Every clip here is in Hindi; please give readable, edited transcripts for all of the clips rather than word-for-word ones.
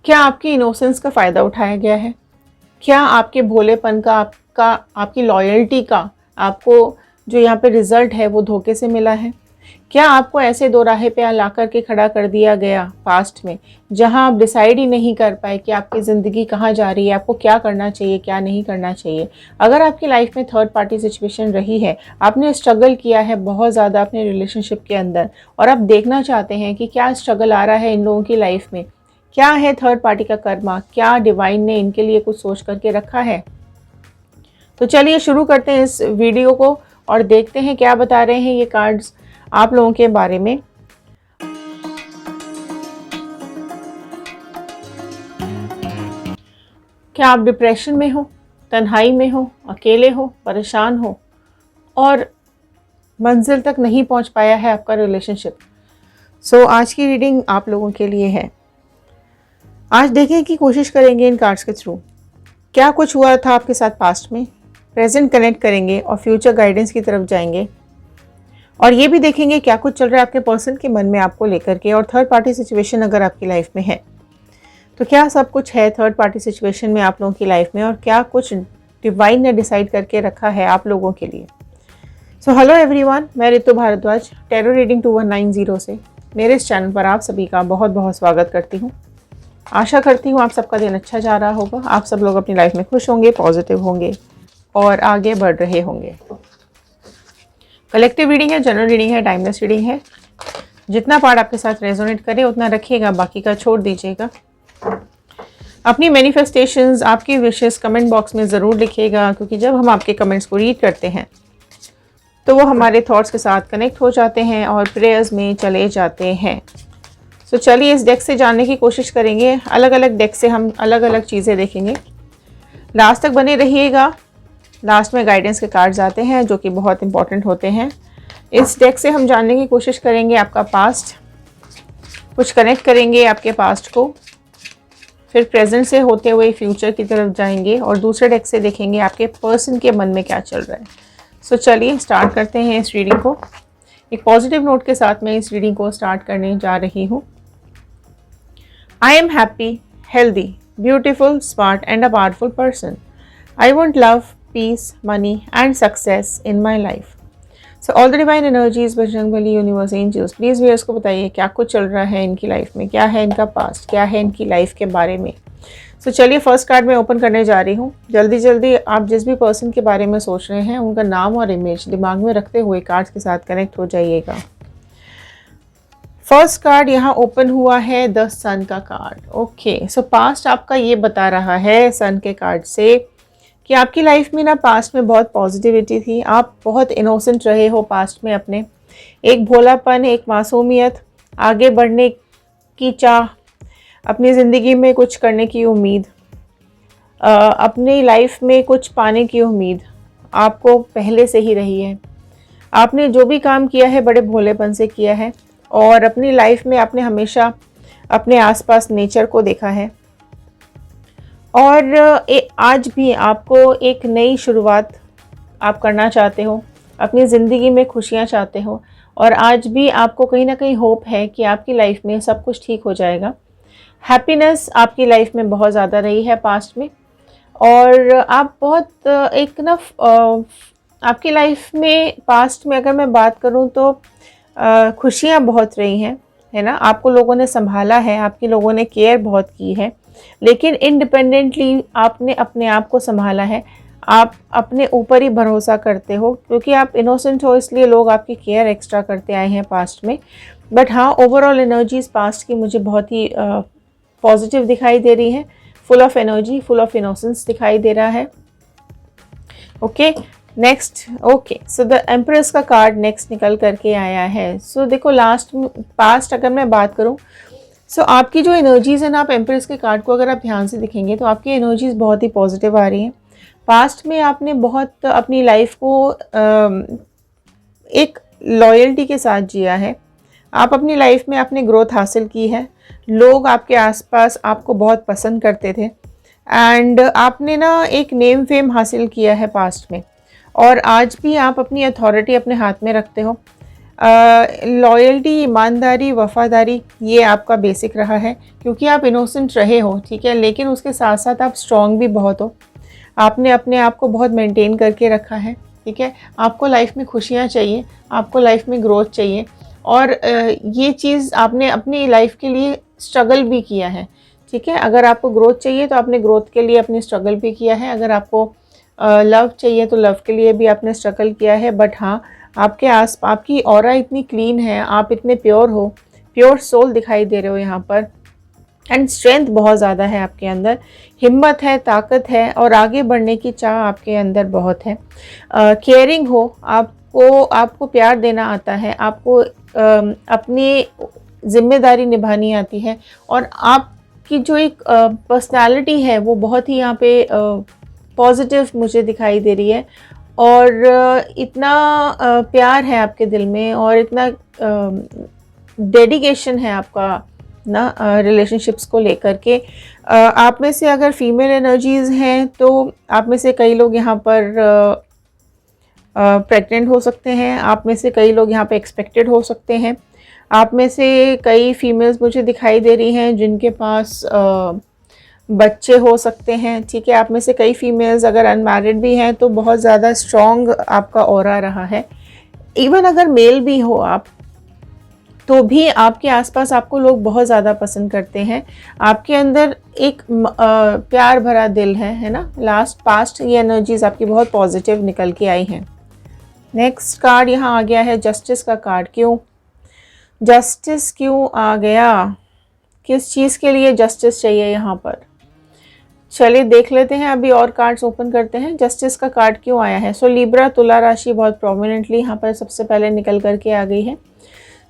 क्या आपकी इनोसेंस का फ़ायदा उठाया गया है? क्या आपके भोलेपन का, आपकी लॉयल्टी का आपको जो यहाँ पे रिज़ल्ट है वो धोखे से मिला है? क्या आपको ऐसे दोराहे पे ला कर के खड़ा कर दिया गया पास्ट में, जहाँ आप डिसाइड ही नहीं कर पाए कि आपकी ज़िंदगी कहाँ जा रही है, आपको क्या करना चाहिए, क्या नहीं करना चाहिए? अगर आपकी लाइफ में थर्ड पार्टी सिचुएशन रही है, आपने स्ट्रगल किया है बहुत ज़्यादा अपने रिलेशनशिप के अंदर और आप देखना चाहते हैं कि क्या स्ट्रगल आ रहा है इन लोगों की लाइफ में, क्या है थर्ड पार्टी का कर्मा, क्या डिवाइन ने इनके लिए कुछ सोच करके रखा है? तो चलिए शुरू करते हैं इस वीडियो को और देखते हैं क्या बता रहे हैं ये कार्ड्स आप लोगों के बारे में। क्या आप डिप्रेशन में हो, तन्हाई में हो, अकेले हो, परेशान हो और मंजिल तक नहीं पहुंच पाया है आपका रिलेशनशिप? सो आज की रीडिंग आप लोगों के लिए है। आज देखने की कोशिश करेंगे इन कार्ड्स के थ्रू क्या कुछ हुआ था आपके साथ पास्ट में, प्रेजेंट कनेक्ट करेंगे और फ्यूचर गाइडेंस की तरफ जाएंगे और ये भी देखेंगे क्या कुछ चल रहा है आपके पर्सन के मन में आपको लेकर के, और थर्ड पार्टी सिचुएशन अगर आपकी लाइफ में है तो क्या सब कुछ है थर्ड पार्टी सिचुएशन में आप लोगों की लाइफ में, और क्या कुछ डिवाइन ने डिसाइड करके रखा है आप लोगों के लिए। सो हेलो एवरीवन, मैं ऋतु भारद्वाज टैरो रीडिंग 2190 से मेरे इस चैनल पर आप सभी का बहुत बहुत स्वागत करती हूँ। आशा करती हूँ आप सबका दिन अच्छा जा रहा होगा, आप सब लोग अपनी लाइफ में खुश होंगे, पॉजिटिव होंगे और आगे बढ़ रहे होंगे। कलेक्टिव रीडिंग है, जनरल रीडिंग है, टाइमलेस रीडिंग है। जितना पार्ट आपके साथ रेजोनेट करे उतना रखिएगा, बाकी का छोड़ दीजिएगा। अपनी मैनिफेस्टेशंस, आपकी विशेस कमेंट बॉक्स में ज़रूर लिखिएगा, क्योंकि जब हम आपके कमेंट्स को रीड करते हैं तो वो हमारे थॉट्स के साथ कनेक्ट हो जाते हैं और प्रेयर्स में चले जाते हैं। तो चलिए इस डेक से जानने की कोशिश करेंगे। अलग अलग डेक से हम अलग अलग चीज़ें देखेंगे। लास्ट तक बने रहिएगा। लास्ट में गाइडेंस के कार्ड्स आते हैं जो कि बहुत इंपॉर्टेंट होते हैं। इस डेक से हम जानने की कोशिश करेंगे आपका पास्ट, कुछ कनेक्ट करेंगे आपके पास्ट को, फिर प्रेजेंट से होते हुए फ्यूचर की तरफ जाएंगे और दूसरे डेक से देखेंगे आपके पर्सन के मन में क्या चल रहा है। सो चलिए स्टार्ट करते हैं इस रीडिंग को। एक पॉजिटिव नोट के साथ मैं इस रीडिंग को स्टार्ट करने जा रही हूँ। I am happy, healthy, beautiful, smart and a powerful person. I want love, peace, money and success in my life. So all the divine energies, Bajrang Bali, universe, angels, please viewers को बताइए क्या कुछ चल रहा है इनकी लाइफ में, क्या है इनका पास्ट, क्या है इनकी लाइफ के बारे में। सो चलिए फर्स्ट कार्ड मैं ओपन करने जा रही हूँ। जल्दी जल्दी आप जिस भी पर्सन के बारे में सोच रहे हैं उनका नाम और इमेज दिमाग में रखते हुए कार्ड्स के साथ कनेक्ट हो जाइएगा। फर्स्ट कार्ड यहाँ ओपन हुआ है द सन का कार्ड। ओके, सो पास्ट आपका ये बता रहा है सन के कार्ड से कि आपकी लाइफ में ना पास्ट में बहुत पॉजिटिविटी थी, आप बहुत इनोसेंट रहे हो पास्ट में, अपने एक भोलापन, एक मासूमियत, आगे बढ़ने की चाह, अपनी ज़िंदगी में कुछ करने की उम्मीद, अपनी लाइफ में कुछ पाने की उम्मीद आपको पहले से ही रही है। आपने जो भी काम किया है बड़े भोलेपन से किया है और अपनी लाइफ में आपने हमेशा अपने आसपास नेचर को देखा है और आज भी आपको एक नई शुरुआत आप करना चाहते हो, अपनी ज़िंदगी में खुशियाँ चाहते हो और आज भी आपको कहीं ना कहीं होप है कि आपकी लाइफ में सब कुछ ठीक हो जाएगा। हैप्पीनेस आपकी लाइफ में बहुत ज़्यादा रही है पास्ट में और आप बहुत एक ना आपकी लाइफ में पास्ट में अगर मैं बात करूँ तो खुशियाँ बहुत रही हैं, है ना। आपको लोगों ने संभाला है, आपकी लोगों ने केयर बहुत की है, लेकिन इंडिपेंडेंटली आपने अपने आप को संभाला है। आप अपने ऊपर ही भरोसा करते हो क्योंकि आप इनोसेंट हो, इसलिए लोग आपकी केयर एक्स्ट्रा करते आए हैं पास्ट में। बट हाँ, ओवरऑल एनर्जीज पास्ट की मुझे बहुत ही पॉजिटिव दिखाई दे रही है, full of energy, full of innocence दिखाई दे रहा है। Okay, next. Okay, so the empress का कार्ड नेक्स्ट निकल करके आया है। सो देखो लास्ट पास्ट अगर मैं बात करूँ सो आपकी जो एनर्जीज़ हैं ना, आप एम्प्रेस के कार्ड को अगर आप ध्यान से देखेंगे तो आपकी एनर्जीज़ बहुत ही पॉजिटिव आ रही हैं। पास्ट में आपने बहुत अपनी लाइफ को एक लॉयल्टी के साथ जिया है। आप अपनी लाइफ में आपने ग्रोथ हासिल की है, लोग आपके आसपास आपको बहुत पसंद करते थे एंड आपने ना एक नेम फेम हासिल किया है पास्ट में और आज भी आप अपनी अथॉरिटी अपने हाथ में रखते हो। लॉयल्टी, ईमानदारी, वफादारी, ये आपका बेसिक रहा है क्योंकि आप इनोसेंट रहे हो, ठीक है, लेकिन उसके साथ साथ आप स्ट्रॉन्ग भी बहुत हो। आपने अपने आप को बहुत मेंटेन करके रखा है, ठीक है। आपको लाइफ में खुशियाँ चाहिए, आपको लाइफ में ग्रोथ चाहिए, और ये चीज़ आपने अपनी लाइफ के लिए स्ट्रगल भी किया है, ठीक है। अगर आपको ग्रोथ चाहिए तो आपने ग्रोथ के लिए अपनी स्ट्रगल भी किया है, अगर आपको लव चाहिए तो लव के लिए भी आपने स्ट्रगल किया है। बट हाँ, आपकी ऑरा इतनी क्लीन है, आप इतने प्योर हो, प्योर सोल दिखाई दे रहे हो यहाँ पर, एंड स्ट्रेंथ बहुत ज़्यादा है आपके अंदर, हिम्मत है, ताकत है, और आगे बढ़ने की चाह आपके अंदर बहुत है। केयरिंग हो, आपको प्यार देना आता है, आपको अपनी जिम्मेदारी निभानी आती है, और आपकी जो एक पर्सनालिटी है वो बहुत ही यहाँ पे पॉजिटिव मुझे दिखाई दे रही है, और इतना प्यार है आपके दिल में, और इतना डेडिकेशन है आपका ना रिलेशनशिप्स को लेकर के। आप में से अगर फीमेल एनर्जीज़ हैं तो आप में से कई लोग यहाँ पर प्रेग्नेंट हो सकते हैं, आप में से कई लोग यहाँ पे एक्सपेक्टेड हो सकते हैं, आप में से कई फीमेल्स मुझे दिखाई दे रही हैं जिनके पास बच्चे हो सकते हैं, ठीक है। आप में से कई फीमेल्स अगर अनमैरिड भी हैं तो बहुत ज़्यादा स्ट्रॉन्ग आपका ऑरा रहा है। इवन अगर मेल भी हो आप, तो भी आपके आसपास आपको लोग बहुत ज़्यादा पसंद करते हैं, आपके अंदर एक प्यार भरा दिल है ना। पास्ट ये एनर्जीज आपकी बहुत पॉजिटिव निकल के आई हैं। नेक्स्ट कार्ड यहाँ आ गया है जस्टिस का कार्ड। क्यों जस्टिस क्यों आ गया, किस चीज़ के लिए जस्टिस चाहिए यहाँ पर, चलिए देख लेते हैं। अभी और कार्ड्स ओपन करते हैं, जस्टिस का कार्ड क्यों आया है। सो लिब्रा, तुला राशि बहुत प्रोमिनेंटली यहाँ पर सबसे पहले निकल करके आ गई है।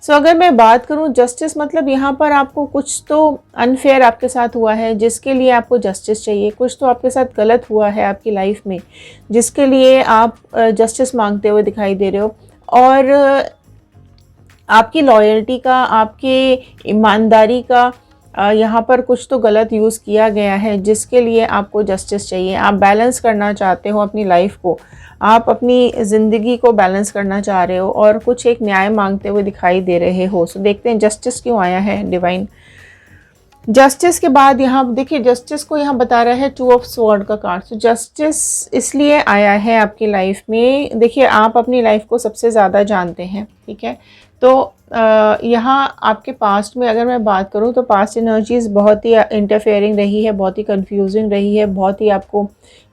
सो अगर मैं बात करूँ जस्टिस, मतलब यहाँ पर आपको कुछ तो अनफेयर आपके साथ हुआ है जिसके लिए आपको जस्टिस चाहिए, कुछ तो आपके साथ गलत हुआ है आपकी लाइफ में जिसके लिए आप जस्टिस मांगते हुए दिखाई दे रहे हो, और आपकी लॉयल्टी का, आपके ईमानदारी का यहाँ पर कुछ तो गलत यूज़ किया गया है जिसके लिए आपको जस्टिस चाहिए। आप बैलेंस करना चाहते हो अपनी लाइफ को, आप अपनी ज़िंदगी को बैलेंस करना चाह रहे हो और कुछ एक न्याय मांगते हुए दिखाई दे रहे हो। सो देखते हैं जस्टिस क्यों आया है डिवाइन। जस्टिस के बाद यहाँ देखिए, जस्टिस को यहाँ बता रहा है टू ऑफ स्वॉर्ड का कार्ड। तो जस्टिस इसलिए आया है आपकी लाइफ में, देखिए आप अपनी लाइफ को सबसे ज़्यादा जानते हैं, ठीक है। तो यहाँ आपके पास्ट में अगर मैं बात करूँ तो पास्ट एनर्जीज बहुत ही इंटरफेयरिंग रही है, बहुत ही कंफ्यूजिंग रही है, बहुत ही आपको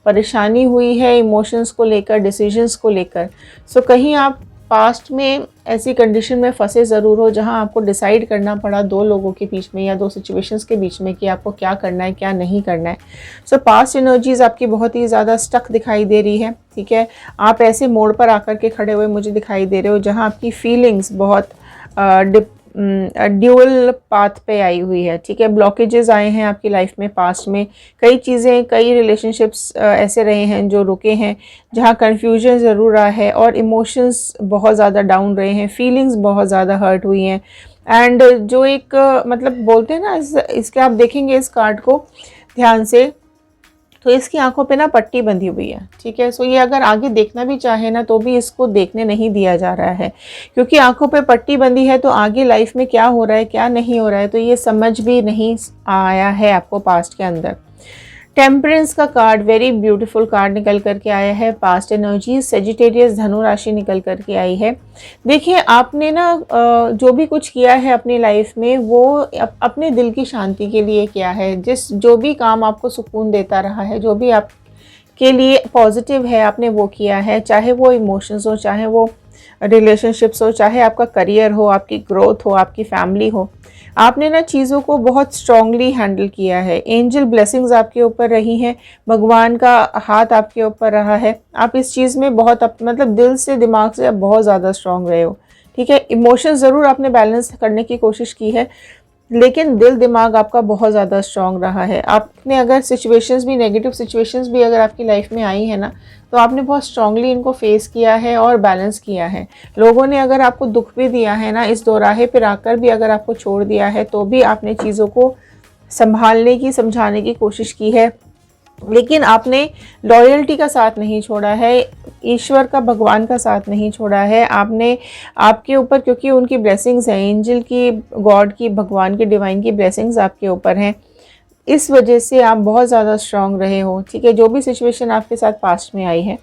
परेशानी हुई है इमोशंस को लेकर, डिसीजंस को लेकर। सो कहीं आप पास्ट में ऐसी कंडीशन में फंसे ज़रूर हो जहां आपको डिसाइड करना पड़ा दो लोगों के बीच में या दो सिचुएशंस के बीच में कि आपको क्या करना है क्या नहीं करना है। सो पास्ट एनर्जीज आपकी बहुत ही ज़्यादा स्टक दिखाई दे रही है, ठीक है। आप ऐसे मोड़ पर आकर के खड़े हुए मुझे दिखाई दे रहे हो जहां आपकी फीलिंग्स बहुत ड्यूअल पाथ पे आई हुई है, ठीक है। ब्लॉकेजेस आए हैं आपकी लाइफ में पास्ट में, कई चीज़ें, कई रिलेशनशिप्स ऐसे रहे हैं जो रुके हैं, जहाँ कन्फ्यूजन ज़रूर रहा है और इमोशंस बहुत ज़्यादा डाउन रहे हैं, फीलिंग्स बहुत ज़्यादा हर्ट हुई हैं। एंड जो एक मतलब बोलते हैं ना, इसके आप देखेंगे इस कार्ड को ध्यान से तो इसकी आंखों पे ना पट्टी बंधी हुई है, ठीक है। सो ये अगर आगे देखना भी चाहे ना तो भी इसको देखने नहीं दिया जा रहा है, क्योंकि आंखों पे पट्टी बंधी है तो आगे लाइफ में क्या हो रहा है क्या नहीं हो रहा है तो ये समझ भी नहीं आया है आपको पास्ट के अंदर। टेम्परेंस का कार्ड, वेरी ब्यूटीफुल कार्ड निकल करके आया है। पास्ट एनर्जीज, सेजिटेरियस, धनु राशि निकल करके आई है। देखिए आपने ना जो भी कुछ किया है अपनी लाइफ में वो अपने दिल की शांति के लिए किया है। जो भी काम आपको सुकून देता रहा है, जो भी आपके लिए पॉजिटिव है आपने वो किया है, चाहे वो इमोशंस हो, चाहे वो रिलेशनशिप्स हो, चाहे आपका करियर हो, आपकी ग्रोथ हो, आपकी फैमिली हो, आपने ना चीज़ों को बहुत स्ट्रांगली हैंडल किया है। एंजल ब्लेसिंग्स आपके ऊपर रही हैं, भगवान का हाथ आपके ऊपर रहा है। आप इस चीज़ में बहुत मतलब दिल से दिमाग से आप बहुत ज़्यादा स्ट्रांग रहे हो, ठीक है। इमोशन ज़रूर आपने बैलेंस करने की कोशिश की है, लेकिन दिल दिमाग आपका बहुत ज़्यादा स्ट्रांग रहा है। आपने अगर सिचुएशंस भी, नेगेटिव सिचुएशंस भी अगर आपकी लाइफ में आई है ना, तो आपने बहुत स्ट्रांगली इनको फेस किया है और बैलेंस किया है। लोगों ने अगर आपको दुख भी दिया है ना, इस दोराहे पर आकर भी अगर आपको छोड़ दिया है, तो भी आपने चीज़ों को संभालने की, समझाने की कोशिश की है, लेकिन आपने लॉयल्टी का साथ नहीं छोड़ा है। ईश्वर का, भगवान का साथ नहीं छोड़ा है आपने। आपके ऊपर क्योंकि उनकी ब्लेसिंग्स हैं, एंजल की, गॉड की, भगवान की, डिवाइन की ब्लेसिंग्स आपके ऊपर हैं, इस वजह से आप बहुत ज़्यादा स्ट्रांग रहे हो, ठीक है। जो भी सिचुएशन आपके साथ पास्ट में आई है,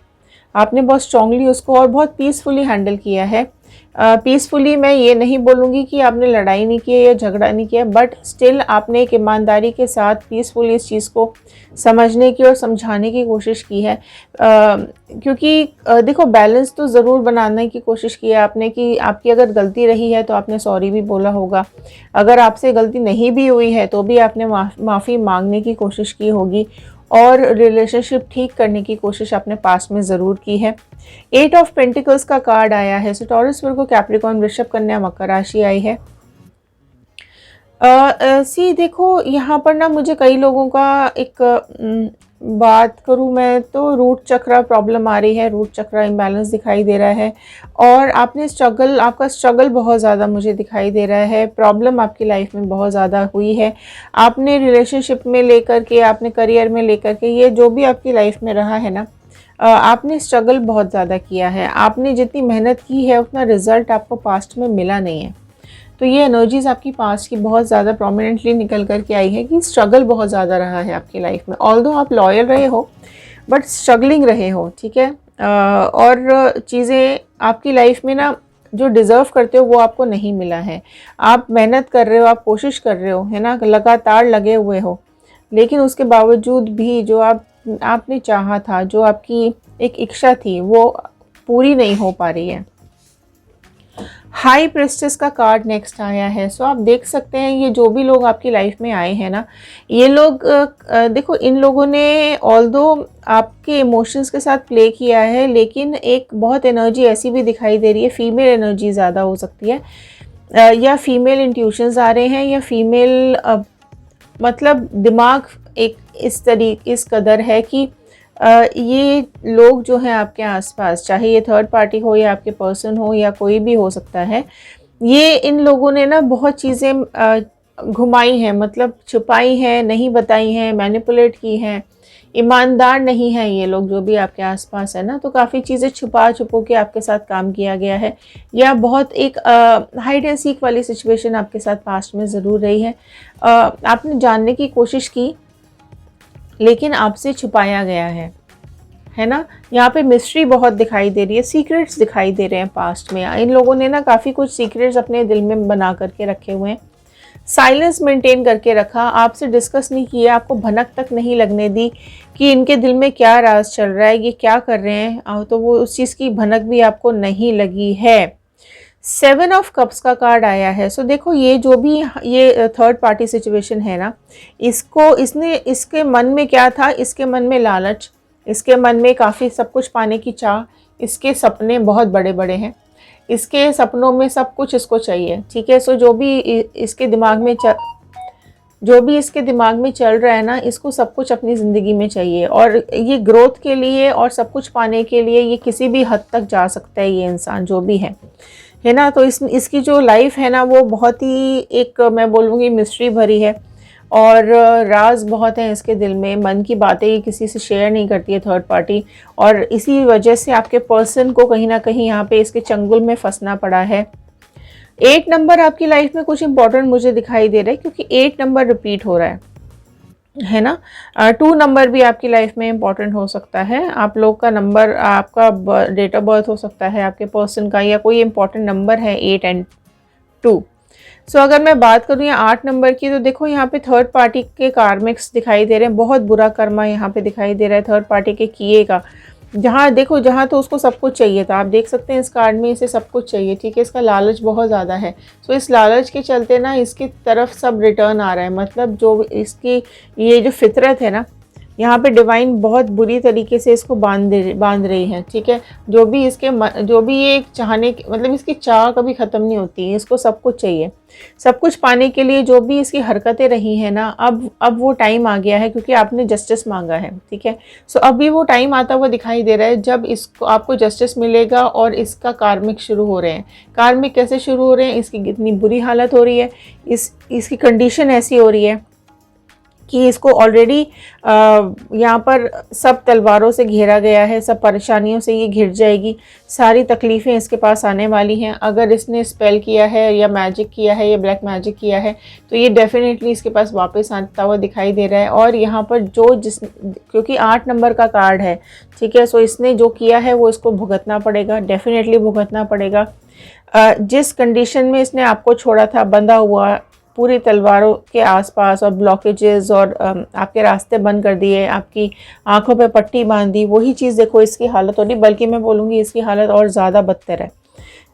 आपने बहुत स्ट्रांगली उसको और बहुत पीसफुली हैंडल किया है। पीसफुली मैं ये नहीं बोलूँगी कि आपने लड़ाई नहीं की है या झगड़ा नहीं किया, बट स्टिल आपने एक ईमानदारी के साथ पीसफुली इस चीज़ को समझने की और समझाने की कोशिश की है। क्योंकि देखो, बैलेंस तो ज़रूर बनाने की कोशिश की है आपने कि आपकी अगर गलती रही है तो आपने सॉरी भी बोला होगा, अगर आपसे गलती नहीं भी हुई है तो भी आपने माफ़ी मांगने की कोशिश की होगी और रिलेशनशिप ठीक करने की कोशिश आपने पास्ट में ज़रूर की है। 8 ऑफ पेंटिकल्स का कार्ड आया है। सो टॉरस, वर्गो, कैप्रिकॉर्न, वृषभ, कन्या, मकर राशि आई है। सी देखो, यहाँ पर ना मुझे कई लोगों का एक बात करूँ मैं तो रूट चक्र प्रॉब्लम आ रही है, रूट चक्र इम्बैलेंस दिखाई दे रहा है और आपका स्ट्रगल बहुत ज़्यादा मुझे दिखाई दे रहा है। प्रॉब्लम आपकी लाइफ में बहुत ज़्यादा हुई है, आपने रिलेशनशिप में लेकर के, आपने करियर में लेकर के, ये जो भी आपकी लाइफ में रहा है ना, आपने स्ट्रगल बहुत ज़्यादा किया है। आपने जितनी मेहनत की है उतना रिजल्ट आपको पास्ट में मिला नहीं है। तो ये एनर्जीज आपकी पास्ट की बहुत ज़्यादा प्रोमिनेंटली निकल कर के आई है कि स्ट्रगल बहुत ज़्यादा रहा है आपकी लाइफ में। ऑल्दो आप लॉयल रहे हो बट स्ट्रगलिंग रहे हो, ठीक है। और चीज़ें आपकी लाइफ में ना जो डिज़र्व करते हो वो आपको नहीं मिला है। आप मेहनत कर रहे हो, आप कोशिश कर रहे हो, है ना, लगातार लगे हुए हो, लेकिन उसके बावजूद भी जो आपने चाहा था, जो आपकी एक इच्छा थी, वो पूरी नहीं हो पा रही है। हाई प्रेस्टिस का कार्ड नेक्स्ट आया है। सो आप देख सकते हैं ये जो भी लोग आपकी लाइफ में आए हैं ना, ये लोग देखो, इन लोगों ने ऑल्दो आपके इमोशंस के साथ प्ले किया है, लेकिन एक बहुत एनर्जी ऐसी भी दिखाई दे रही है, फीमेल एनर्जी ज़्यादा हो सकती है, या फीमेल इंट्यूशंस आ रहे हैं, या फीमेल मतलब दिमाग एक इस कदर है कि ये लोग जो हैं आपके आसपास, चाहे ये थर्ड पार्टी हो या आपके पर्सन हो या कोई भी हो सकता है, ये इन लोगों ने ना बहुत चीज़ें घुमाई हैं, मतलब छुपाई हैं, नहीं बताई हैं, मैनिपुलेट की हैं, ईमानदार नहीं है ये लोग जो भी आपके आसपास है ना। तो काफ़ी चीज़ें छुपो के आपके साथ काम किया गया है, या बहुत एक हाइड एंड सीक वाली सिचुएशन आपके साथ पास्ट में ज़रूर रही है। आपने जानने की कोशिश की लेकिन आपसे छुपाया गया है ना। यहाँ पे मिस्ट्री बहुत दिखाई दे रही है, सीक्रेट्स दिखाई दे रहे हैं पास्ट में। इन लोगों ने ना काफ़ी कुछ सीक्रेट्स अपने दिल में बना करके रखे हुए हैं, साइलेंस मेंटेन करके रखा, आपसे डिस्कस नहीं किया, आपको भनक तक नहीं लगने दी कि इनके दिल में क्या राज चल रहा है, ये क्या कर रहे हैं, तो वो उस चीज़ की भनक भी आपको नहीं लगी है। 7 ऑफ कप्स का कार्ड आया है। सो देखो, ये जो भी ये थर्ड पार्टी सिचुएशन है ना, इसके मन में क्या था, इसके मन में लालच, इसके मन में काफ़ी सब कुछ पाने की चाह, इसके सपने बहुत बड़े बड़े हैं, इसके सपनों में सब कुछ इसको चाहिए, ठीक है। सो जो भी इसके दिमाग में चल रहा है ना, इसको सब कुछ अपनी ज़िंदगी में चाहिए, और ये ग्रोथ के लिए और सब कुछ पाने के लिए ये किसी भी हद तक जा सकता है, ये इंसान जो भी है ना। तो इसकी जो लाइफ है ना, वो बहुत ही एक, मैं बोलूँगी, मिस्ट्री भरी है, और राज बहुत हैं इसके दिल में, मन की बातें ये किसी से शेयर नहीं करती है थर्ड पार्टी, और इसी वजह से आपके पर्सन को कहीं ना कहीं यहाँ पे इसके चंगुल में फंसना पड़ा है। 8 नंबर आपकी लाइफ में कुछ इंपॉर्टेंट मुझे दिखाई दे रहा है, क्योंकि 8 नंबर रिपीट हो रहा है ना। 2 नंबर भी आपकी लाइफ में इंपॉर्टेंट हो सकता है, आप लोग का नंबर, आपका डेट ऑफ बर्थ हो सकता है, आपके पर्सन का, या कोई इंपॉर्टेंट नंबर है 8 और 2। सो अगर मैं बात करूँ या 8 नंबर की, तो देखो यहाँ पे थर्ड पार्टी के कार्मिक्स दिखाई दे रहे हैं, बहुत बुरा कर्मा यहाँ पे दिखाई दे रहा है थर्ड पार्टी के किए का। जहाँ तो उसको सब कुछ चाहिए था, आप देख सकते हैं इस कार्ड में इसे सब कुछ चाहिए, ठीक है। इसका लालच बहुत ज़्यादा है। सो इस लालच के चलते ना इसकी तरफ सब रिटर्न आ रहा है, मतलब जो इसकी ये जो फितरत है ना, यहाँ पे डिवाइन बहुत बुरी तरीके से इसको बांध रही है, ठीक है। जो भी ये चाहने, मतलब इसकी चाह कभी ख़त्म नहीं होती है, इसको सब कुछ चाहिए। सब कुछ पाने के लिए जो भी इसकी हरकतें रही हैं ना, अब वो टाइम आ गया है, क्योंकि आपने जस्टिस मांगा है, ठीक है। सो अभी वो टाइम आता हुआ दिखाई दे रहा है जब इसको आपको जस्टिस मिलेगा, और इसका कार्मिक शुरू हो रहे हैं। कार्मिक कैसे शुरू हो रहे हैं, इसकी कितनी बुरी हालत हो रही है, इसकी कंडीशन ऐसी हो रही है कि इसको ऑलरेडी यहाँ पर सब तलवारों से घेरा गया है, सब परेशानियों से ये घिर जाएगी, सारी तकलीफ़ें इसके पास आने वाली हैं। अगर इसने स्पेल किया है या मैजिक किया है या ब्लैक मैजिक किया है तो ये डेफिनेटली इसके पास वापस आता हुआ दिखाई दे रहा है। और यहाँ पर क्योंकि 8 नंबर का कार्ड है, ठीक है, सो इसने जो किया है वो इसको भुगतना पड़ेगा, डेफिनेटली भुगतना पड़ेगा। जिस कंडीशन में इसने आपको छोड़ा था, बंधा हुआ पूरी तलवारों के आसपास और ब्लॉकेजेस और आपके रास्ते बंद कर दिए, आपकी आंखों पे पट्टी बांध दी, वही चीज़ देखो इसकी हालत हो रही, बल्कि मैं बोलूँगी इसकी हालत और ज़्यादा बदतर है।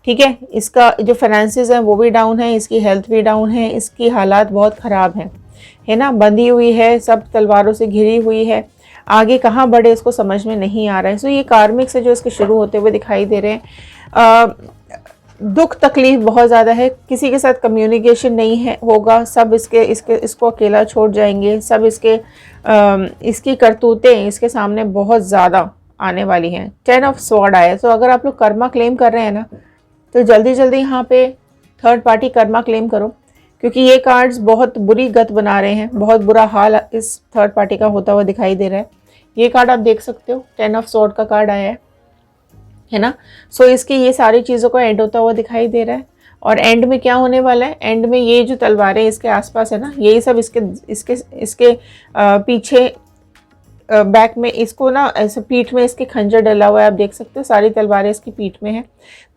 ठीक है, इसका जो फाइनेंसेस हैं वो भी डाउन है, इसकी हेल्थ भी डाउन है, इसकी हालात बहुत ख़राब हैं, है ना, बंधी हुई है, सब तलवारों से घिरी हुई है, आगे कहाँ बढ़े इसको समझ में नहीं आ रहा है। सो ये कार्मिक से जो इसके शुरू होते हुए दिखाई दे रहे हैं, दुख तकलीफ बहुत ज़्यादा है, किसी के साथ कम्युनिकेशन नहीं है होगा, सब इसको अकेला छोड़ जाएंगे, सब इसकी करतूतें इसके सामने बहुत ज़्यादा आने वाली हैं। 10 ऑफ स्वॉर्ड आया, तो अगर आप लोग कर्मा क्लेम कर रहे हैं ना, तो जल्दी जल्दी यहाँ पे थर्ड पार्टी कर्मा क्लेम करो, क्योंकि ये कार्ड्स बहुत बुरी गत बना रहे हैं, बहुत बुरा हाल इस थर्ड पार्टी का होता हुआ दिखाई दे रहा है। ये कार्ड आप देख सकते हो, 10 ऑफ स्वॉर्ड का कार्ड आया है ना। सो इसकी ये सारी चीज़ों को एंड होता हुआ दिखाई दे रहा है। और एंड में क्या होने वाला है, एंड में ये जो तलवारें इसके आसपास है ना, यही सब इसके पीछे बैक में इसको ना ऐसे पीठ में इसके खंजर डला हुआ है, आप देख सकते हो, सारी तलवारें इसकी पीठ में है,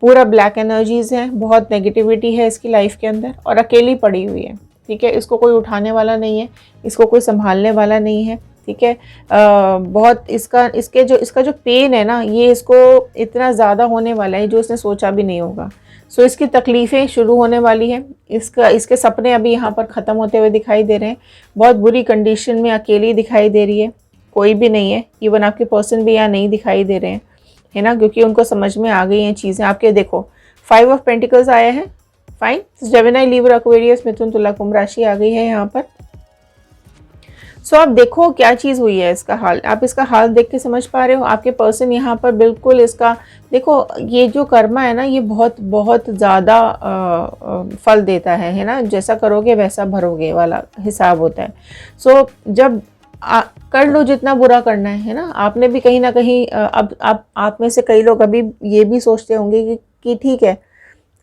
पूरा ब्लैक एनर्जीज हैं, बहुत नेगेटिविटी है इसकी लाइफ के अंदर, और अकेली पड़ी हुई है। ठीक है, इसको कोई उठाने वाला नहीं है, इसको कोई संभालने वाला नहीं है। ठीक है, बहुत इसका जो पेन है ना, ये इसको इतना ज़्यादा होने वाला है जो इसने सोचा भी नहीं होगा। सो इसकी तकलीफ़ें शुरू होने वाली हैं, इसके सपने अभी यहाँ पर ख़त्म होते हुए दिखाई दे रहे हैं। बहुत बुरी कंडीशन में अकेली दिखाई दे रही है, कोई भी नहीं है, इवन आपके पर्सन भी यहाँ नहीं दिखाई दे रहे हैं, है ना, क्योंकि उनको समझ में आ गई हैं चीज़ें। आपके देखो 5 ऑफ पेंटिकल्स आया है, फाइन, जेमिनी, लिब्रा, एक्वेरियस, मिथुन, तुला, कुंभ राशि आ गई है यहाँ पर। सो आप देखो क्या चीज़ हुई है, इसका हाल, आप इसका हाल देख के समझ पा रहे हो। आपके पर्सन यहाँ पर बिल्कुल इसका देखो, ये जो कर्मा है ना, ये बहुत बहुत ज़्यादा फल देता है ना, जैसा करोगे वैसा भरोगे वाला हिसाब होता है। सो जब कर लो जितना बुरा करना है ना, आपने भी कहीं ना कहीं अब आप में से कई लोग अभी ये भी सोचते होंगे कि ठीक है,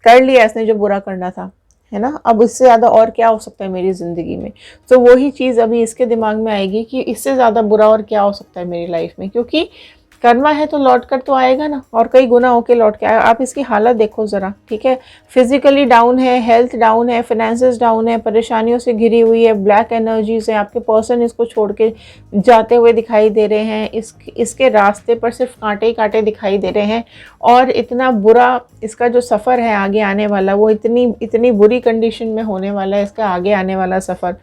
कर लिया इसने जो बुरा करना था, है ना, अब इससे ज़्यादा और क्या हो सकता है मेरी ज़िंदगी में। तो वही चीज़ अभी इसके दिमाग में आएगी कि इससे ज़्यादा बुरा और क्या हो सकता है मेरी लाइफ में, क्योंकि कर्मा है तो लौट कर तो आएगा ना, और कई गुना होके लौट के आएगा। आप इसकी हालत देखो ज़रा, ठीक है, फिजिकली डाउन है, हेल्थ डाउन है, फाइनेंसेस डाउन है, परेशानियों से घिरी हुई है, ब्लैक एनर्जीज है, आपके पर्सन इसको छोड़ के जाते हुए दिखाई दे रहे हैं, इसके रास्ते पर सिर्फ कांटे ही कांटे दिखाई दे रहे हैं। और इतना बुरा इसका जो सफ़र है आगे आने वाला, वो इतनी बुरी कंडीशन में होने वाला है इसका आगे आने वाला सफ़र,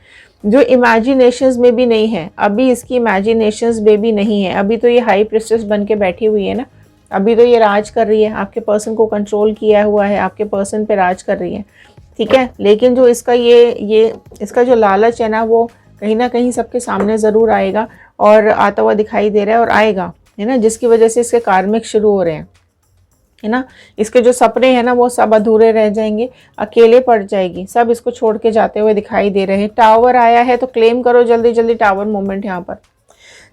जो इमेजिनेशंस में भी नहीं है। अभी इसकी इमेजिनेशंस में भी नहीं है, अभी तो ये हाई प्रिस्टेस बन के बैठी हुई है ना, अभी तो ये राज कर रही है, आपके पर्सन को कंट्रोल किया हुआ है, आपके पर्सन पे राज कर रही है। ठीक है, लेकिन जो इसका ये इसका जो लालच है ना, वो कहीं ना कहीं सबके सामने ज़रूर आएगा और आता हुआ दिखाई दे रहा है, और आएगा, है ना, जिसकी वजह से इसके कार्मिक शुरू हो रहे हैं, है ना। इसके जो सपने हैं ना, वो सब अधूरे रह जाएंगे, अकेले पड़ जाएगी, सब इसको छोड़ के जाते हुए दिखाई दे रहे हैं। टावर आया है तो क्लेम करो जल्दी जल्दी टावर मोमेंट, यहाँ पर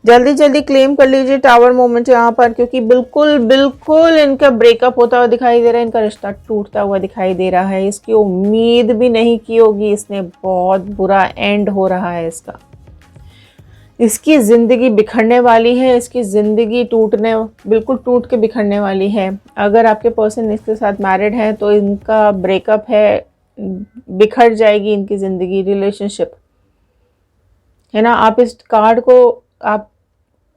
जल्दी जल्दी क्लेम कर लीजिए टावर मोमेंट यहाँ पर, क्योंकि बिल्कुल बिल्कुल इनका ब्रेकअप होता हुआ दिखाई दे रहा है, इनका रिश्ता टूटता हुआ दिखाई दे रहा है। इसकी उम्मीद भी नहीं की होगी इसने, बहुत बुरा एंड हो रहा है इसका, इसकी ज़िंदगी बिखरने वाली है, इसकी ज़िंदगी बिल्कुल टूट के बिखरने वाली है। अगर आपके पर्सन इसके साथ मैरिड है तो इनका ब्रेकअप है, बिखर जाएगी इनकी ज़िंदगी, रिलेशनशिप, है ना। आप इस कार्ड को आप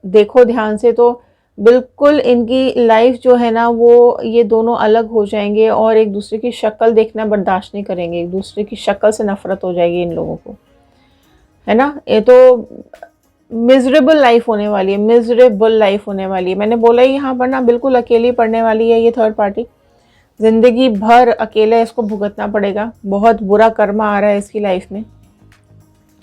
देखो ध्यान से तो बिल्कुल इनकी लाइफ जो है ना, वो ये दोनों अलग हो जाएंगे और एक दूसरे की शक्ल देखना बर्दाश्त नहीं करेंगे, एक दूसरे की शक्ल से नफरत हो जाएगी इन लोगों को, है ना। ये तो मिजरेबल लाइफ होने वाली है, मिजरेबल लाइफ होने वाली है। मैंने बोला ही यहाँ पर ना, बिल्कुल अकेली पड़ने वाली है ये थर्ड पार्टी, ज़िंदगी भर अकेले इसको भुगतना पड़ेगा, बहुत बुरा कर्मा आ रहा है इसकी लाइफ में,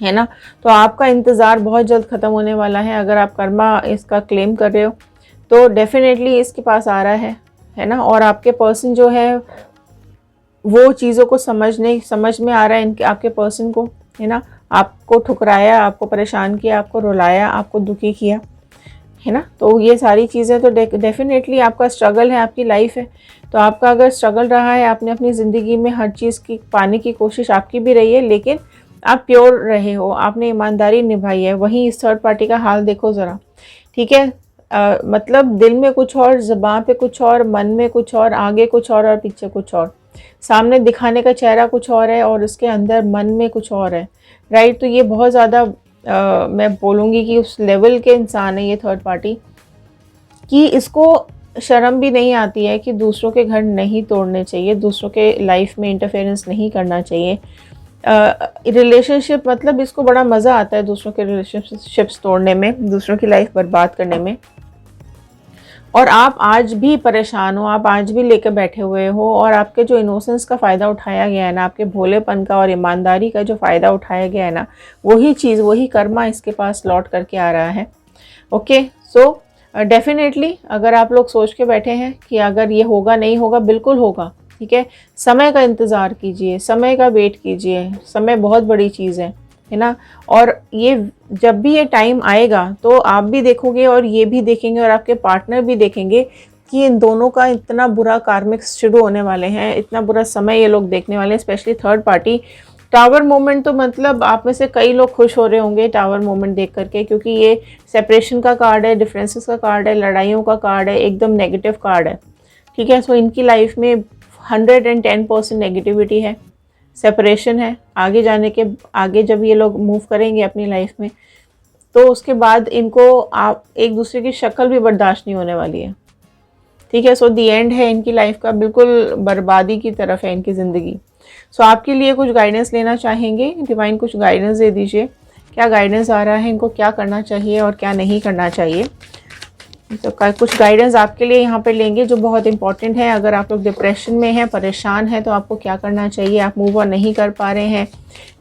है ना। तो आपका इंतज़ार बहुत जल्द ख़त्म होने वाला है। अगर आप कर्मा इसका क्लेम कर रहे हो तो डेफिनेटली इसके पास आ रहा है ना। और आपके पर्सन जो है वो चीज़ों को समझ में आ रहा है इनके आपके पर्सन को, है ना। आपको ठुकराया, आपको परेशान किया, आपको रुलाया, आपको दुखी किया, है ना। तो ये सारी चीज़ें तो डेफिनेटली आपका स्ट्रगल है, आपकी लाइफ है। तो आपका अगर स्ट्रगल रहा है, आपने अपनी ज़िंदगी में हर चीज़ की पाने की कोशिश आपकी भी रही है, लेकिन आप प्योर रहे हो, आपने ईमानदारी निभाई है। वहीं इस थर्ड पार्टी का हाल देखो ज़रा, ठीक है। मतलब दिल में कुछ और, ज़बान पे कुछ और, मन में कुछ और, आगे कुछ और पीछे कुछ और। सामने दिखाने का चेहरा कुछ और है और उसके अंदर मन में कुछ और है, राइट। तो ये बहुत ज़्यादा मैं बोलूँगी कि उस लेवल के इंसान है ये थर्ड पार्टी, कि इसको शर्म भी नहीं आती है कि दूसरों के घर नहीं तोड़ने चाहिए, दूसरों के लाइफ में इंटरफेरेंस नहीं करना चाहिए। रिलेशनशिप मतलब इसको बड़ा मज़ा आता है दूसरों के रिलेशनशिप्स तोड़ने में, दूसरों की लाइफ बर्बाद करने में। और आप आज भी परेशान हो, आप आज भी लेकर बैठे हुए हो, और आपके जो इनोसेंस का फ़ायदा उठाया गया है ना, आपके भोलेपन का और ईमानदारी का जो फ़ायदा उठाया गया है ना, वही चीज़, वही कर्मा इसके पास लौट करके आ रहा है। ओके, सो डेफिनेटली अगर आप लोग सोच के बैठे हैं कि अगर ये होगा, नहीं होगा, बिल्कुल होगा, ठीक है। समय का इंतज़ार कीजिए, समय का वेट कीजिए, समय बहुत बड़ी चीज़ है ना। और ये जब भी ये टाइम आएगा तो आप भी देखोगे और ये भी देखेंगे और आपके पार्टनर भी देखेंगे कि इन दोनों का इतना बुरा कार्मिक्स शुरू होने वाले हैं, इतना बुरा समय ये लोग देखने वाले हैं, specially third party. Tower moment तो मतलब आप में से कई लोग खुश हो रहे होंगे टावर मोमेंट देख करके, क्योंकि ये सेपरेशन का कार्ड है, डिफरेंसेस का कार्ड है, लड़ाइयों का कार्ड है, एकदम नेगेटिव कार्ड है, ठीक है। सो इनकी लाइफ में 110% नेगेटिविटी है, सेपरेशन है। आगे जाने के आगे जब ये लोग मूव करेंगे अपनी लाइफ में, तो उसके बाद इनको आप एक दूसरे की शक्ल भी बर्दाश्त नहीं होने वाली है, ठीक है। सो दी एंड है इनकी लाइफ का, बिल्कुल बर्बादी की तरफ है इनकी ज़िंदगी। सो आपके लिए कुछ गाइडेंस लेना चाहेंगे, डिवाइन कुछ गाइडेंस दे दीजिए, क्या गाइडेंस आ रहा है, इनको क्या करना चाहिए और क्या नहीं करना चाहिए। तो कुछ गाइडेंस आपके लिए यहाँ पे लेंगे जो बहुत इंपॉर्टेंट है। अगर आप लोग डिप्रेशन में हैं, परेशान हैं, तो आपको क्या करना चाहिए, आप मूव ऑन नहीं कर पा रहे हैं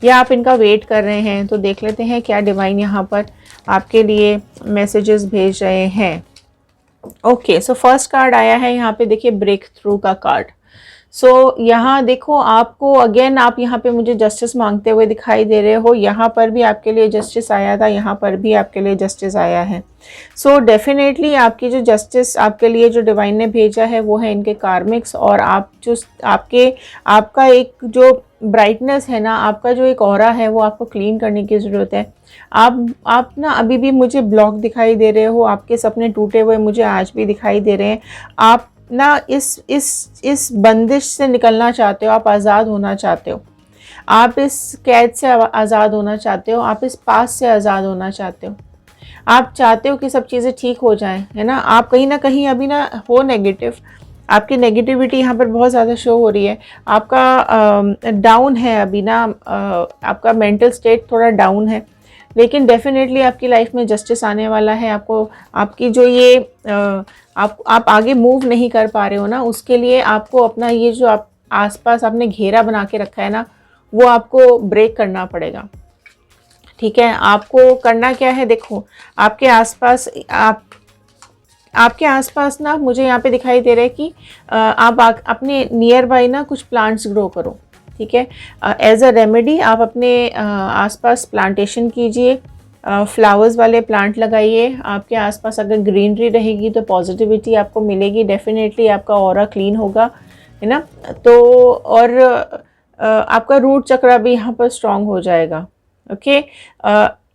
या आप इनका वेट कर रहे हैं, तो देख लेते हैं क्या डिवाइन यहाँ पर आपके लिए मैसेजेस भेज रहे हैं। ओके, सो फर्स्ट कार्ड आया है यहाँ पे, देखिए ब्रेक थ्रू का कार्ड। सो यहाँ देखो, आपको अगेन आप यहाँ पे मुझे जस्टिस मांगते हुए दिखाई दे रहे हो। यहाँ पर भी आपके लिए जस्टिस आया था, यहाँ पर भी आपके लिए जस्टिस आया है। सो डेफिनेटली आपकी जो जस्टिस आपके लिए जो डिवाइन ने भेजा है वो है इनके कार्मिक्स। और आप जो आपका एक जो ब्राइटनेस है ना, आपका जो एक ऑरा है, वो आपको क्लीन करने की ज़रूरत है। आप ना अभी भी मुझे ब्लॉक दिखाई दे रहे हो, आपके सपने टूटे हुए मुझे आज भी दिखाई दे रहे हैं। आप ना इस बंदिश से निकलना चाहते हो, आप आज़ाद होना चाहते हो, आप इस कैद से आज़ाद होना चाहते हो, आप इस पास से आज़ाद होना चाहते हो। आप चाहते हो कि सब चीज़ें ठीक हो जाएं, है ना। आप कहीं ना कहीं अभी ना हो नेगेटिव, आपकी नेगेटिविटी यहाँ पर बहुत ज़्यादा शो हो रही है। आपका डाउन है अभी ना, आपका मेंटल स्टेट थोड़ा डाउन है, लेकिन डेफिनेटली आपकी लाइफ में जस्टिस आने वाला है। आपको आपकी जो ये आप आगे मूव नहीं कर पा रहे हो ना, उसके लिए आपको अपना ये जो आप आसपास आपने घेरा बना के रखा है ना, वो आपको ब्रेक करना पड़ेगा, ठीक है। आपको करना क्या है, देखो आपके आसपास आपके आसपास ना मुझे यहाँ पे दिखाई दे रहा है कि आप अपने नियर बाय ना कुछ प्लांट्स ग्रो करो, ठीक है। एज अ रेमेडी आप अपने आसपास प्लांटेशन कीजिए, फ्लावर्स वाले प्लांट लगाइए। आपके आसपास अगर ग्रीनरी रहेगी तो पॉजिटिविटी आपको मिलेगी, डेफिनेटली आपका ऑरा क्लीन होगा, है ना। तो और आपका रूट चक्रा भी यहाँ पर स्ट्रांग हो जाएगा। ओके,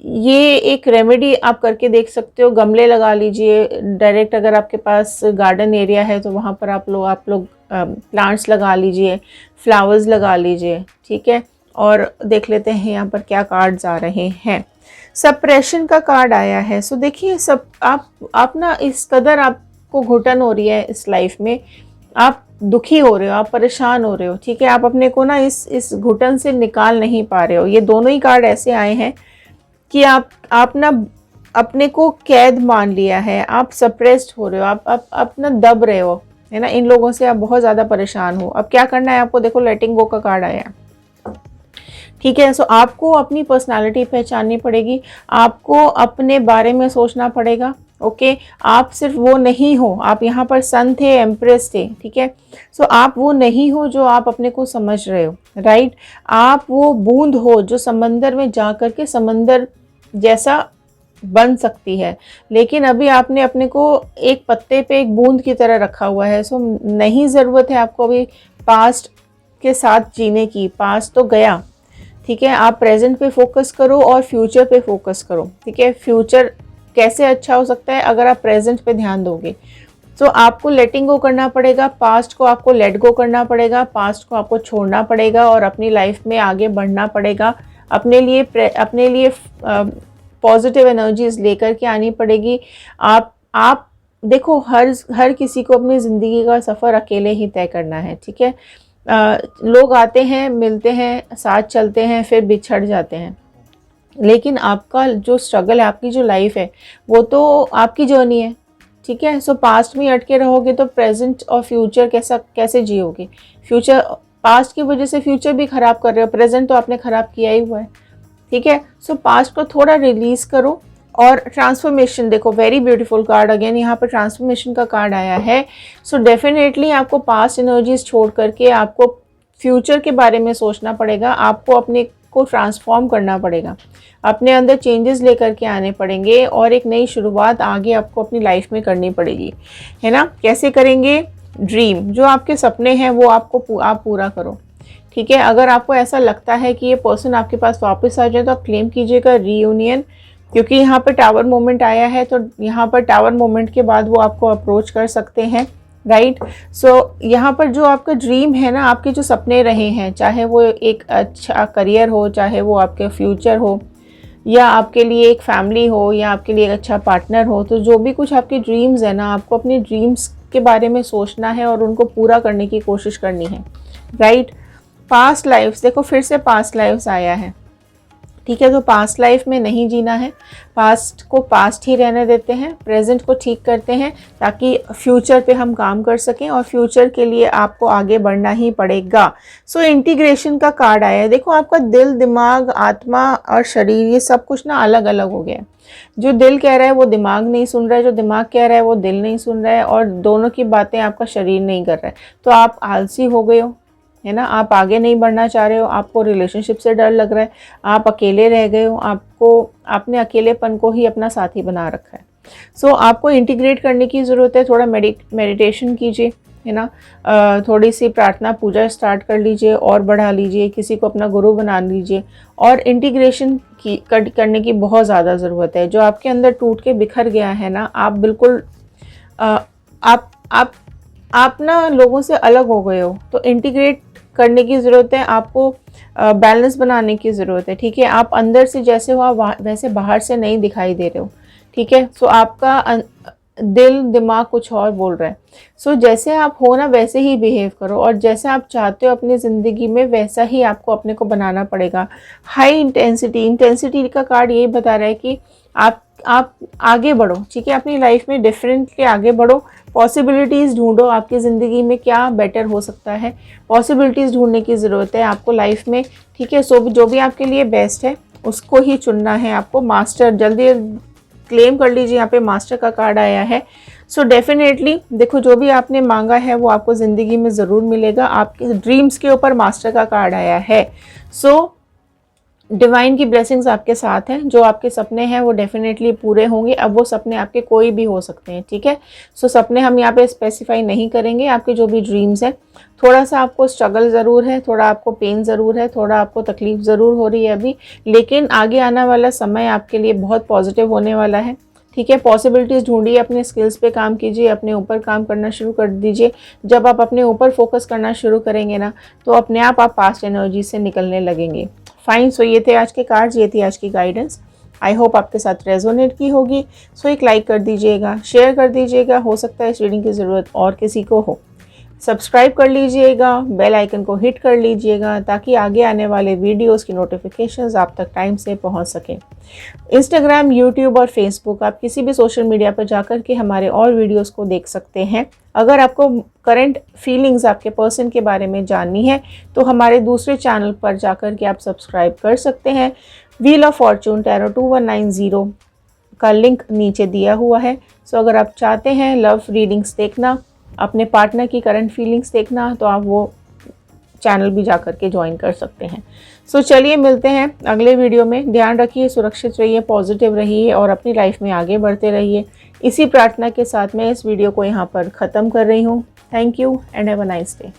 ये एक रेमेडी आप करके देख सकते हो। गमले लगा लीजिए डायरेक्ट, अगर आपके पास गार्डन एरिया है तो वहाँ पर आप लोग प्लांट्स लगा लीजिए, फ्लावर्स लगा लीजिए, ठीक है। और देख लेते हैं यहाँ पर क्या कार्ड्स आ रहे हैं। सप्रेशन का कार्ड आया है। सो देखिए, सब आप ना इस कदर आपको घुटन हो रही है इस लाइफ में, आप दुखी हो रहे हो, आप परेशान हो रहे हो, ठीक है। आप अपने को ना इस घुटन से निकाल नहीं पा रहे हो। ये दोनों ही कार्ड ऐसे आए हैं कि आप ना अपने को कैद मान लिया है, आप सप्रेस्ड हो रहे हो, आप ना दब रहे हो, है ना। इन लोगों से आप बहुत ज़्यादा परेशान हो। अब क्या करना है आपको, देखो लेटिंग गो का कार्ड आया है, ठीक है। सो आपको अपनी पर्सनालिटी पहचाननी पड़ेगी, आपको अपने बारे में सोचना पड़ेगा, ओके आप सिर्फ वो नहीं हो, आप यहाँ पर सन थे, एम्प्रेस थे, ठीक है। सो आप वो नहीं हो जो आप अपने को समझ रहे हो, राइट। आप वो बूंद हो जो समंदर में जा कर के समंदर जैसा बन सकती है, लेकिन अभी आपने अपने को एक पत्ते पे एक बूंद की तरह रखा हुआ है। सो नहीं ज़रूरत है आपको अभी पास्ट के साथ जीने की, पास्ट तो गया, ठीक है। आप प्रेजेंट पे फोकस करो और फ्यूचर पे फोकस करो, ठीक है। फ्यूचर कैसे अच्छा हो सकता है अगर आप प्रेजेंट पे ध्यान दोगे। तो आपको लेटिंग गो करना पड़ेगा, पास्ट को आपको लेट गो करना पड़ेगा, पास्ट को आपको छोड़ना पड़ेगा और अपनी लाइफ में आगे बढ़ना पड़ेगा। अपने लिए पॉजिटिव एनर्जीज लेकर के आनी पड़ेगी। आप देखो हर किसी को अपनी ज़िंदगी का सफ़र अकेले ही तय करना है, ठीक है। लोग आते हैं, मिलते हैं, साथ चलते हैं, फिर बिछड़ जाते हैं, लेकिन आपका जो स्ट्रगल है, आपकी जो लाइफ है, वो तो आपकी जर्नी है, ठीक है। सो पास्ट में अटके रहोगे तो प्रेजेंट और फ्यूचर कैसे जियोगे। फ्यूचर पास्ट की वजह से फ्यूचर भी ख़राब कर रहे हो, प्रेजेंट तो आपने ख़राब किया ही हुआ है, ठीक है। सो पास्ट को थोड़ा रिलीज़ करो और ट्रांसफॉर्मेशन देखो, वेरी ब्यूटीफुल कार्ड, अगेन यहाँ पर ट्रांसफॉर्मेशन का कार्ड आया है। सो डेफिनेटली आपको पास्ट एनर्जीज छोड़ करके आपको फ्यूचर के बारे में सोचना पड़ेगा, आपको अपने को ट्रांसफॉर्म करना पड़ेगा, अपने अंदर चेंजेस लेकर के आने पड़ेंगे और एक नई शुरुआत आगे आपको अपनी लाइफ में करनी पड़ेगी, है ना। कैसे करेंगे? ड्रीम, जो आपके सपने हैं वो आप पूरा करो, ठीक है। अगर आपको ऐसा लगता है कि ये पर्सन आपके पास वापस आ जाए तो आप क्लेम कीजिएगा रीयूनियन, क्योंकि यहाँ पर टावर मोमेंट आया है, तो यहाँ पर टावर मोमेंट के बाद वो आपको अप्रोच कर सकते हैं, राइट। सो यहाँ पर जो आपका ड्रीम है ना, आपके जो सपने रहे हैं, चाहे वो एक अच्छा करियर हो, चाहे वो आपके फ्यूचर हो, या आपके लिए एक फैमिली हो, या आपके लिए एक अच्छा पार्टनर हो, तो जो भी कुछ आपके ड्रीम्स है ना, आपको अपने ड्रीम्स के बारे में सोचना है और उनको पूरा करने की कोशिश करनी है, राइट। पास्ट लाइफ्स देखो, फिर से पास्ट लाइफ्स आया है, ठीक है। तो पास्ट लाइफ में नहीं जीना है, पास्ट को पास्ट ही रहने देते हैं, प्रेजेंट को ठीक करते हैं ताकि फ्यूचर पे हम काम कर सकें, और फ्यूचर के लिए आपको आगे बढ़ना ही पड़ेगा। सो इंटीग्रेशन का कार्ड आया है। देखो आपका दिल, दिमाग, आत्मा और शरीर, ये सब कुछ ना अलग अलग हो गया है। जो दिल कह रहा है वो दिमाग नहीं सुन रहा है, जो दिमाग कह रहा है वो दिल नहीं सुन रहा है, और दोनों की बातें आपका शरीर नहीं कर रहा है। तो आप आलसी हो गए हो, है ना। आप आगे नहीं बढ़ना चाह रहे हो, आपको रिलेशनशिप से डर लग रहा है, आप अकेले रह गए हो, आपने अकेलेपन को ही अपना साथी बना रखा है। सो आपको इंटीग्रेट करने की ज़रूरत है। थोड़ा मेडिटेशन कीजिए, है ना। थोड़ी सी प्रार्थना पूजा स्टार्ट कर लीजिए और बढ़ा लीजिए, किसी को अपना गुरु बना लीजिए, और इंटीग्रेशन करने की बहुत ज़्यादा ज़रूरत है। जो आपके अंदर टूट के बिखर गया है ना, आप बिल्कुल आप ना लोगों से अलग हो गए हो, तो इंटीग्रेट करने की ज़रूरत है, आपको बैलेंस बनाने की ज़रूरत है, ठीक है। आप अंदर से जैसे हो आप वैसे बाहर से नहीं दिखाई दे रहे हो, ठीक है। सो आपका दिल, दिमाग कुछ और बोल रहा है। सो जैसे आप हो ना वैसे ही बिहेव करो, और जैसे आप चाहते हो अपनी ज़िंदगी में वैसा ही आपको अपने को बनाना पड़ेगा। हाई इंटेंसिटी का कार्ड यही बता रहा है कि आप आगे बढ़ो, ठीक है। अपनी लाइफ में डिफरेंटली आगे बढ़ो, पॉसिबिलिटीज़ ढूंढो, आपकी ज़िंदगी में क्या बेटर हो सकता है, पॉसिबिलिटीज़ ढूंढने की ज़रूरत है आपको लाइफ में, ठीक है। सो जो भी आपके लिए बेस्ट है उसको ही चुनना है आपको। मास्टर, जल्दी क्लेम कर लीजिए, यहाँ पे मास्टर का कार्ड आया है। सो डेफिनेटली देखो, जो भी आपने मांगा है वो आपको ज़िंदगी में ज़रूर मिलेगा। आपके ड्रीम्स के ऊपर मास्टर का कार्ड आया है। सो डिवाइन की ब्लेसिंग्स आपके साथ हैं, जो आपके सपने हैं वो डेफिनेटली पूरे होंगे। अब वो सपने आपके कोई भी हो सकते हैं, ठीक है। सो सपने हम यहाँ पे स्पेसिफाई नहीं करेंगे, आपके जो भी ड्रीम्स हैं। थोड़ा सा आपको स्ट्रगल ज़रूर है, थोड़ा आपको पेन ज़रूर है, थोड़ा आपको तकलीफ ज़रूर हो रही है अभी, लेकिन आगे आने वाला समय आपके लिए बहुत पॉजिटिव होने वाला है, ठीक है। पॉसिबिलिटीज़ ढूंढिए, अपने स्किल्स पे काम कीजिए, अपने ऊपर काम करना शुरू कर दीजिए। जब आप अपने ऊपर फोकस करना शुरू करेंगे ना, तो अपने आप पास्ट एनर्जी से निकलने लगेंगे। फाइन। सो ये थे आज के कार्ड्स, ये थी आज की गाइडेंस। आई होप आपके साथ रेजोनेट की होगी। सो एक लाइक कर दीजिएगा, शेयर कर दीजिएगा, हो सकता है इस रीडिंग की ज़रूरत और किसी को हो। सब्सक्राइब कर लीजिएगा, बेल आइकन को हिट कर लीजिएगा, ताकि आगे आने वाले वीडियोस की नोटिफिकेशंस आप तक टाइम से पहुंच सकें। इंस्टाग्राम, यूट्यूब और फेसबुक, आप किसी भी सोशल मीडिया पर जाकर के हमारे और वीडियोस को देख सकते हैं। अगर आपको करंट फीलिंग्स आपके पर्सन के बारे में जाननी है तो हमारे दूसरे चैनल पर जाकर के आप सब्सक्राइब कर सकते हैं। व्हील ऑफ फॉर्चून टैरो 2190 का लिंक नीचे दिया हुआ है। सो अगर आप चाहते हैं लव रीडिंग्स देखना, अपने पार्टनर की करंट फीलिंग्स देखना, तो आप वो चैनल भी जा कर के ज्वाइन कर सकते हैं। सो चलिए मिलते हैं अगले वीडियो में। ध्यान रखिए, सुरक्षित रहिए, पॉजिटिव रहिए और अपनी लाइफ में आगे बढ़ते रहिए। इसी प्रार्थना के साथ मैं इस वीडियो को यहाँ पर ख़त्म कर रही हूँ। Thank you and have a nice day.